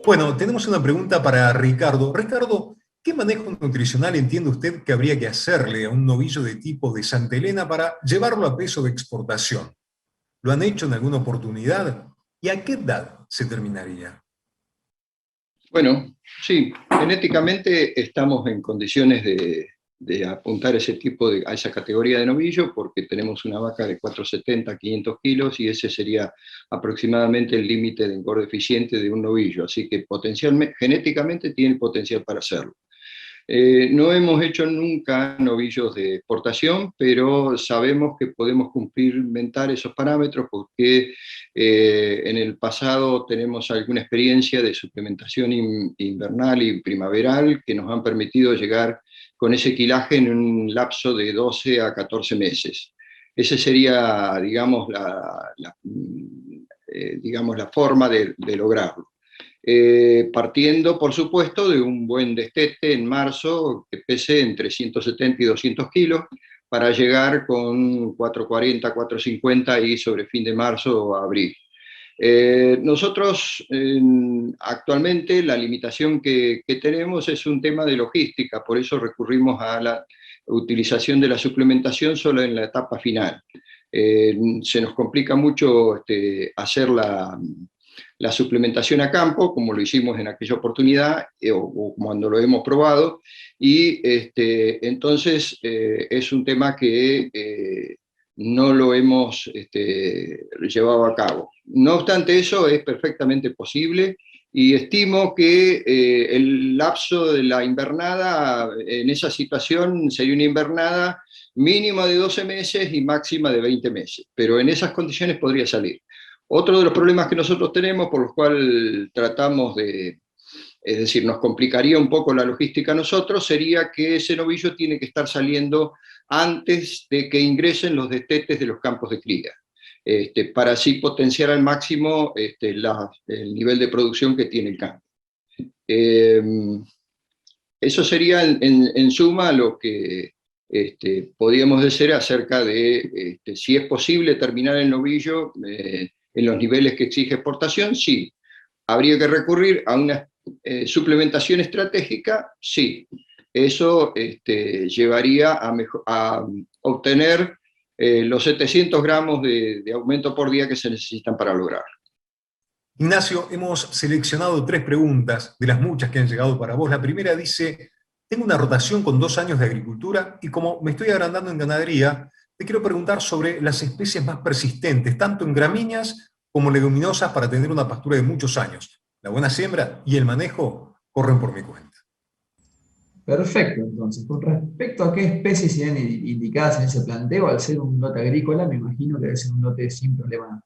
Bueno, tenemos una pregunta para Ricardo. Ricardo, ¿qué manejo nutricional entiende usted que habría que hacerle a un novillo de tipo de Santa Elena para llevarlo a peso de exportación? ¿Lo han hecho en alguna oportunidad? ¿Y a qué edad se terminaría? Bueno, sí, genéticamente estamos en condiciones de apuntar a esa categoría de novillo porque tenemos una vaca de 470, 500 kilos y ese sería aproximadamente el límite de engorde eficiente de un novillo, así que genéticamente tiene potencial para hacerlo. No hemos hecho nunca novillos de exportación, pero sabemos que podemos cumplimentar esos parámetros porque en el pasado tenemos alguna experiencia de suplementación invernal y primaveral que nos han permitido llegar con ese quilaje en un lapso de 12 a 14 meses. Esa sería, digamos, la forma de lograrlo. Partiendo, por supuesto, de un buen destete en marzo que pese entre 170 y 200 kilos, para llegar con 440, 450 y sobre fin de marzo o abril. Nosotros actualmente la limitación que tenemos es un tema de logística, por eso recurrimos a la utilización de la suplementación solo en la etapa final. Se nos complica mucho hacer la suplementación a campo, como lo hicimos en aquella oportunidad, o cuando lo hemos probado, y entonces es un tema que no lo hemos llevado a cabo. No obstante eso, es perfectamente posible, y estimo que el lapso de la invernada en esa situación sería una invernada mínima de 12 meses y máxima de 20 meses, pero en esas condiciones podría salir. Otro de los problemas que nosotros tenemos, por los cuales tratamos es decir, nos complicaría un poco la logística a nosotros, sería que ese novillo tiene que estar saliendo antes de que ingresen los destetes de los campos de cría, para así potenciar al máximo el nivel de producción que tiene el campo. Eso sería en suma lo que podríamos decir acerca de si es posible terminar el novillo en los niveles que exige exportación. Sí. ¿Habría que recurrir a una suplementación estratégica? Sí. Eso llevaría a obtener los 700 gramos de aumento por día que se necesitan para lograrlo. Ignacio, hemos seleccionado 3 preguntas de las muchas que han llegado para vos. La primera dice: tengo una rotación con 2 años de agricultura y como me estoy agrandando en ganadería, te quiero preguntar sobre las especies más persistentes, tanto en gramíneas como leguminosas, para tener una pastura de muchos años. La buena siembra y el manejo corren por mi cuenta. Perfecto, entonces, con respecto a qué especies serían indicadas en ese planteo, al ser un lote agrícola, me imagino que debe ser un lote sin problema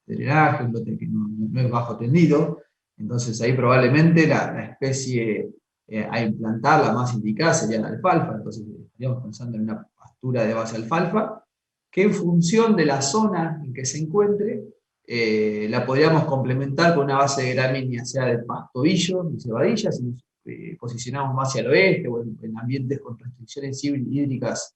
de drenaje, un lote que no es bajo tendido, entonces ahí probablemente la especie a implantar, la más indicada, sería la alfalfa, entonces estaríamos pensando en una pastura de base alfalfa, que en función de la zona en que se encuentre, la podríamos complementar con una base de gramínea, sea de pastoillo, de cebadilla, si nos posicionamos más hacia el oeste o en ambientes con restricciones hídricas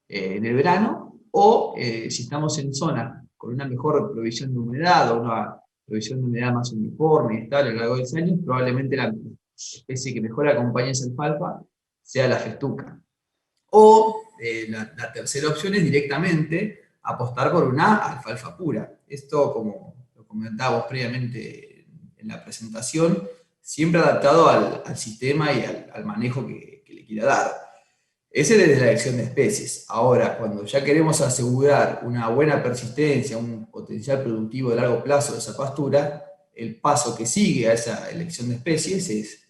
en el verano, o si estamos en zonas con una mejor provisión de humedad o una provisión de humedad más uniforme y estable a lo largo de los años, probablemente la especie que mejor acompaña esa alfalfa sea la festuca. O la tercera opción es directamente apostar por una alfalfa pura. Esto, como lo comentábamos previamente en la presentación, siempre adaptado al sistema y al manejo que le quiera dar. Ese desde la elección de especies. Ahora, cuando ya queremos asegurar una buena persistencia, un potencial productivo de largo plazo de esa pastura, el paso que sigue a esa elección de especies es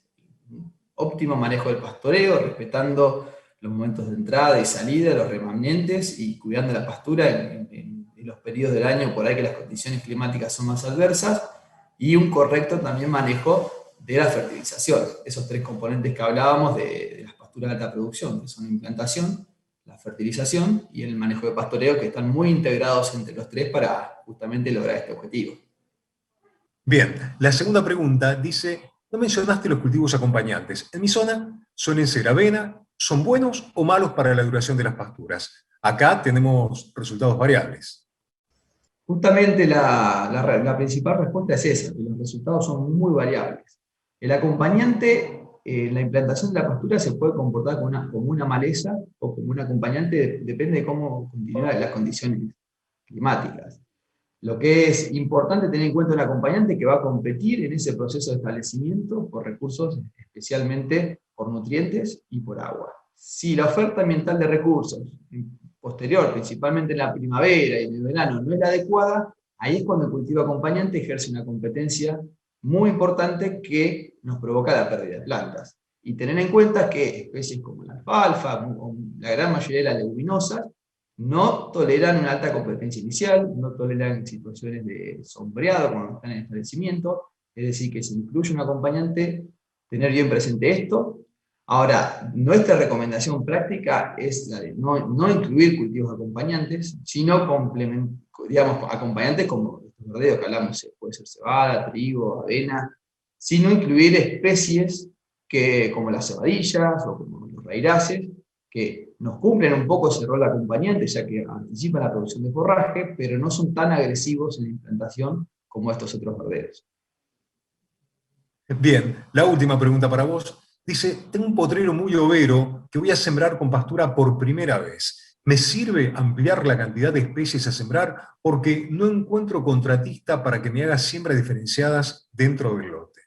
un óptimo manejo del pastoreo, respetando los momentos de entrada y salida, los remanentes, y cuidando la pastura en los periodos del año por ahí que las condiciones climáticas son más adversas, y un correcto también manejo de la fertilización. Esos 3 componentes que hablábamos de las pasturas de alta producción, que son la implantación, la fertilización y el manejo de pastoreo, que están muy integrados entre los 3 para justamente lograr este objetivo. Bien, la segunda pregunta dice: no mencionaste los cultivos acompañantes. En mi zona suelen ser avena. ¿Son buenos o malos para la duración de las pasturas? Acá tenemos resultados variables. Justamente la principal respuesta es esa, que los resultados son muy variables. El acompañante en la implantación de la pastura se puede comportar como una maleza o como un acompañante, depende de cómo continúan las condiciones climáticas. Lo que es importante tener en cuenta un acompañante que va a competir en ese proceso de establecimiento por recursos, especialmente por nutrientes y por agua. Si la oferta ambiental de recursos posterior, principalmente en la primavera y en el verano, no es la adecuada, ahí es cuando el cultivo acompañante ejerce una competencia muy importante que nos provoca la pérdida de plantas. Y tener en cuenta que especies como la alfalfa, o la gran mayoría de las leguminosas, no toleran una alta competencia inicial, no toleran situaciones de sombreado cuando están en establecimiento, es decir, que se incluye un acompañante, tener bien presente esto. Ahora, nuestra recomendación práctica es la de no incluir cultivos acompañantes, sino digamos, acompañantes como estos verdeos que hablamos, puede ser cebada, trigo, avena, sino incluir especies como las cebadillas o como los raíces, que nos cumplen un poco ese rol de acompañante, ya que anticipan la producción de forraje, pero no son tan agresivos en la implantación como estos otros verdeos. Bien, la última pregunta para vos. Dice, tengo un potrero muy overo que voy a sembrar con pastura por primera vez. ¿Me sirve ampliar la cantidad de especies a sembrar? Porque no encuentro contratista para que me haga siembras diferenciadas dentro del lote.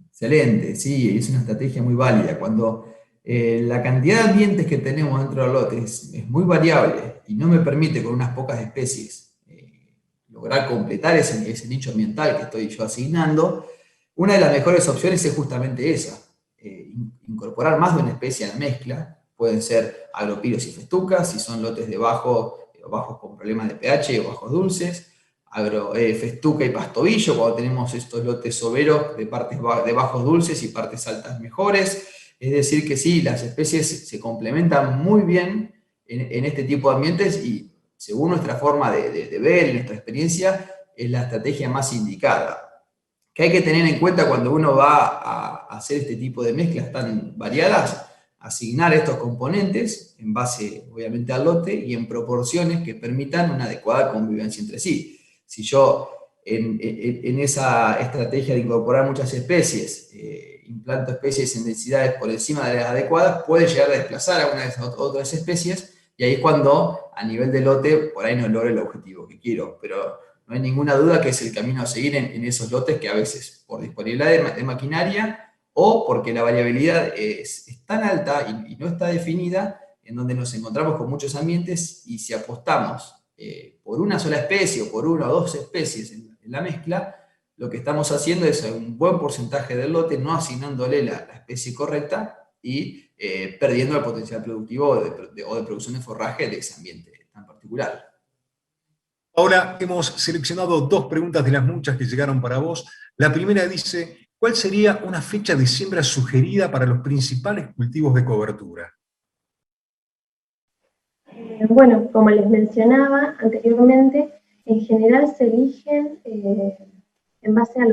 Excelente, sí, es una estrategia muy válida. Cuando la cantidad de ambientes que tenemos dentro del lote es muy variable y no me permite con unas pocas especies lograr completar ese nicho ambiental que estoy yo asignando, una de las mejores opciones es justamente esa, incorporar más de una especie a la mezcla. Pueden ser agropiros y festucas, si son lotes de bajos con problemas de pH o bajos dulces, festuca y pastobillo, cuando tenemos estos lotes overos de partes de bajos dulces y partes altas mejores. Es decir que sí, las especies se complementan muy bien en este tipo de ambientes y según nuestra forma de ver y nuestra experiencia, es la estrategia más indicada. Que hay que tener en cuenta cuando uno va a hacer este tipo de mezclas tan variadas, asignar estos componentes en base, obviamente, al lote y en proporciones que permitan una adecuada convivencia entre sí. Si yo en esa estrategia de incorporar muchas especies, implanto especies en densidades por encima de las adecuadas, puede llegar a desplazar a una de esas otras especies, y ahí es cuando a nivel de lote por ahí no logro el objetivo que quiero, pero no hay ninguna duda que es el camino a seguir en esos lotes que a veces por disponibilidad de maquinaria o porque la variabilidad es tan alta y no está definida, en donde nos encontramos con muchos ambientes, y si apostamos por una sola especie o por una o dos especies en la mezcla, lo que estamos haciendo es un buen porcentaje del lote no asignándole la especie correcta y perdiendo el potencial productivo o de producción de forraje de ese ambiente tan particular. Ahora hemos seleccionado dos preguntas de las muchas que llegaron para vos. La primera dice, ¿cuál sería una fecha de siembra sugerida para los principales cultivos de cobertura? Bueno, como les mencionaba anteriormente, en general se eligen en base a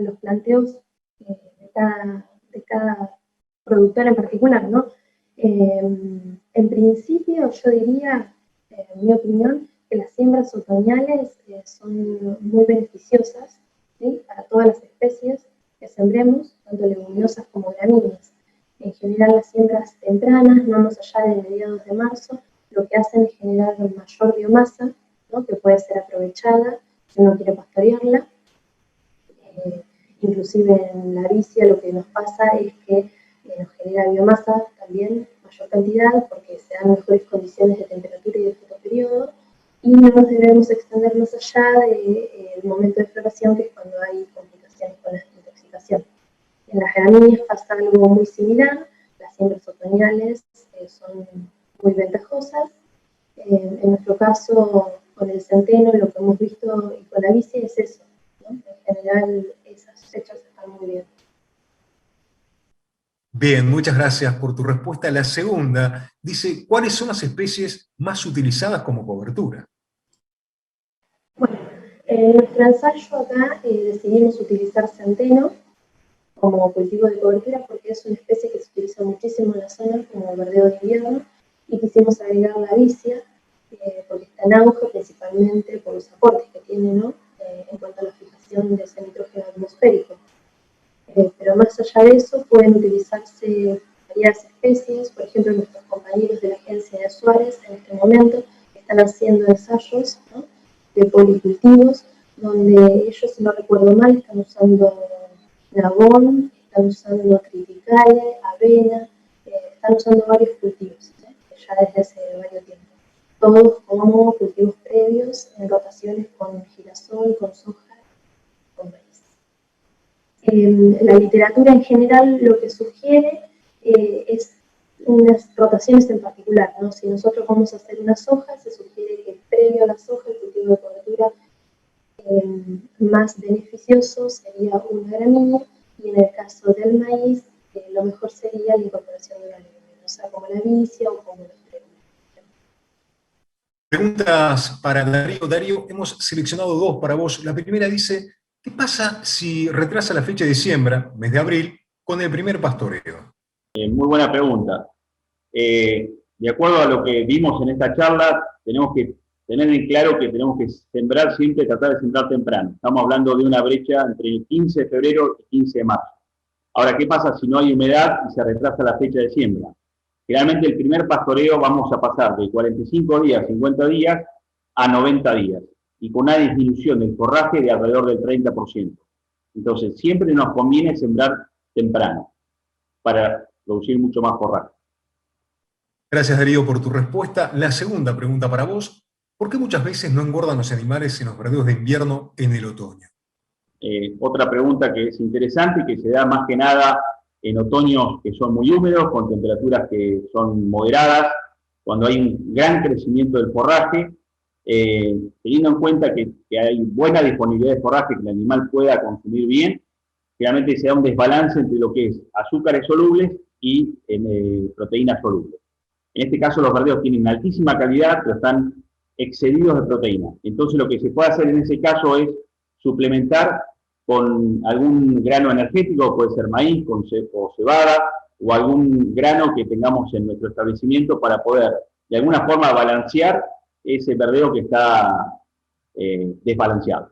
los planteos de cada productor en particular, ¿no? En principio, yo diría, en mi opinión, que las siembras otoñales son muy beneficiosas, ¿sí?, para todas las especies que sembremos, tanto leguminosas como gramíneas. En general, las siembras tempranas, no más allá de mediados de marzo, lo que hacen es generar mayor biomasa, ¿no?, que puede ser aprovechada si uno quiere pastorearla. Inclusive en la vicia lo que nos pasa es que nos genera biomasa también, mayor cantidad, porque se dan mejores condiciones de temperatura y de fotoperiodo, y no nos debemos extender más allá del momento de floración, que es cuando hay complicaciones con la intoxicación. En las gramíneas pasa algo muy similar, las siembras otoñales son muy ventajosas. En nuestro caso, con el centeno, lo que hemos visto y con la vicia es eso, ¿no? En general, esas fechas están muy bien. Bien, muchas gracias por tu respuesta. La segunda dice, ¿cuáles son las especies más utilizadas como cobertura? Bueno, en nuestro ensayo acá decidimos utilizar centeno como cultivo de cobertura porque es una especie que se utiliza muchísimo en la zona como verdeo de invierno, y quisimos agregar la vicia porque está en auge principalmente por los aportes que tiene, ¿no?, en cuanto a la fijación de ese nitrógeno atmosférico. Pero más allá de eso pueden utilizarse varias especies. Por ejemplo, nuestros compañeros de la agencia de Suárez en este momento están haciendo ensayos, ¿no?, de policultivos, donde ellos, si no recuerdo mal, están usando nabón, están usando triticale, avena, están usando varios cultivos, ya desde hace varios tiempo. Todos como cultivos previos en rotaciones con girasol, con soja, con maíz. La literatura en general lo que sugiere es unas rotaciones en particular, ¿no? Si nosotros vamos a hacer una soja, se sugiere que previo a la soja el cultivo de cobertura más beneficioso sería una gramínea, y en el caso del maíz lo mejor sería la incorporación de una leguminosa, o sea, como la vicia o como los legumbres. Preguntas para Darío. Darío, hemos seleccionado dos para vos. La primera dice, ¿qué pasa si retrasa la fecha de siembra, mes de abril, con el primer pastoreo? Muy buena pregunta. De acuerdo a lo que vimos en esta charla, tenemos que tener en claro que tenemos que sembrar siempre, tratar de sembrar temprano. Estamos hablando de una brecha entre el 15 de febrero y 15 de marzo. Ahora, ¿qué pasa si no hay humedad y se retrasa la fecha de siembra? Generalmente el primer pastoreo vamos a pasar de 45 días, 50 días, a 90 días, y con una disminución del forraje de alrededor del 30%. Entonces, siempre nos conviene sembrar temprano, para producir mucho más forraje. Gracias, Darío, por tu respuesta. La segunda pregunta para vos, ¿por qué muchas veces no engordan los animales en los verdeos de invierno en el otoño? Otra pregunta que es interesante y que se da más que nada en otoños que son muy húmedos, con temperaturas que son moderadas, cuando hay un gran crecimiento del forraje, teniendo en cuenta que hay buena disponibilidad de forraje que el animal pueda consumir bien, realmente se da un desbalance entre lo que es azúcares solubles y proteínas solubles. En este caso los verdeos tienen altísima calidad, pero están excedidos de proteína. Entonces lo que se puede hacer en ese caso es suplementar con algún grano energético, puede ser maíz o cebada, o algún grano que tengamos en nuestro establecimiento para poder de alguna forma balancear ese verdeo que está desbalanceado.